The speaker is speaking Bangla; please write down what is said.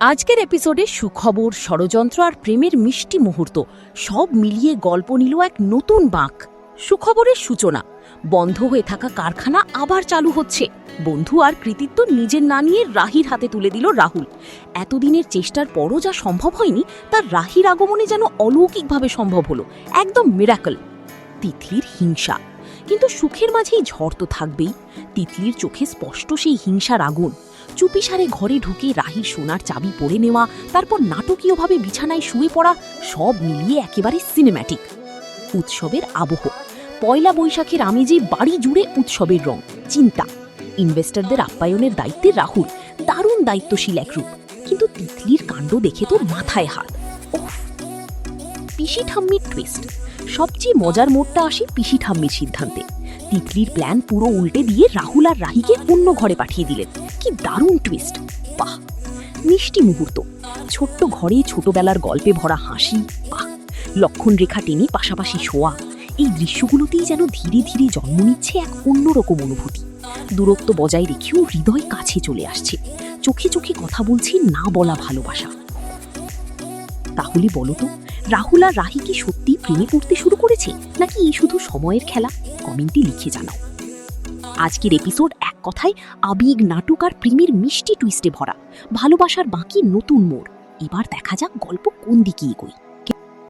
আজকের এপিসোডে সুখবর, ষড়যন্ত্র আর প্রেমের মিষ্টি মুহূর্ত সব মিলিয়ে গল্প নিল এক নতুন বাঁক। সুখবরের সূচনা, বন্ধ হয়ে থাকা কারখানা আবার চালু হচ্ছে। বন্ধু আর কৃতিত্ব নিজের না নিয়ে রাহির হাতে তুলে দিল রাহুল। এতদিনের চেষ্টার পরও যা সম্ভব হয়নি তার রাহির আগমনে যেন অলৌকিকভাবে সম্ভব হলো, একদম মিরাকল। তিতলির হিংসা, কিন্তু সুখের মাঝেই ঝড় তো থাকবেই। তিতলির চোখে স্পষ্ট সেই হিংসার আগুন। চুপিসারে ঘরে ঢুকে রাহির সোনার চাবি পড়ে নেওয়া, তারপর নাটকীয়ভাবে বিছানায় শুয়ে পড়া, সব মিলিয়ে একেবারে সিনেম্যাটিক। উৎসবের আবহ, পয়লা বৈশাখের আমেজে বাড়ি জুড়ে উৎসবের রং। চিন্তা, ইনভেস্টরদের আপ্যায়নের দায়িত্বে রাহুল, দারুণ দায়িত্বশীল এক রূপ। কিন্তু তিতলির কাণ্ড দেখে তো মাথায় হাত। ওফ! পিসি ঠাম্মির টুইস্ট। সবচেয়ে মজার মোড়টা আসে পিসি ঠাম্মির সিদ্ধান্তে। তিতলির প্ল্যান পুরো উল্টে দিয়ে রাহুল আর রাহিকে অন্য ঘরে পাঠিয়ে দিলেন। কি দারুণ টুইস্ট! বাহ! মিষ্টি মুহূর্ত, ছোট্ট ঘরে ছোটবেলার গল্পে ভরা হাসি, বাহ! লক্ষণ রেখা টেনে পাশাপাশি শোয়া, এই দৃশ্যগুলোতেই যেন ধীরে ধীরে জন্ম নিচ্ছে এক অন্যরকম অনুভূতি। দূরত্ব বজায় রেখেও হৃদয় কাছে চলে আসছে। চোখে চোখে কথা বলছে না বলা ভালোবাসা। তাহলে বলো তো, রাহুল আর রাহি কি সত্যি প্রেমে পড়তে শুরু করেছে, নাকি এই শুধু সময়ের খেলা? কমেন্টে লিখে জানাও। আজকের এপিসোড এক কথায় আবেগ, নাটক আর প্রেমের মিষ্টি টুইস্টে ভরা। ভালোবাসার বাকি নতুন মোড়। এবার দেখা যাক গল্প কোন দিকে এগোয়।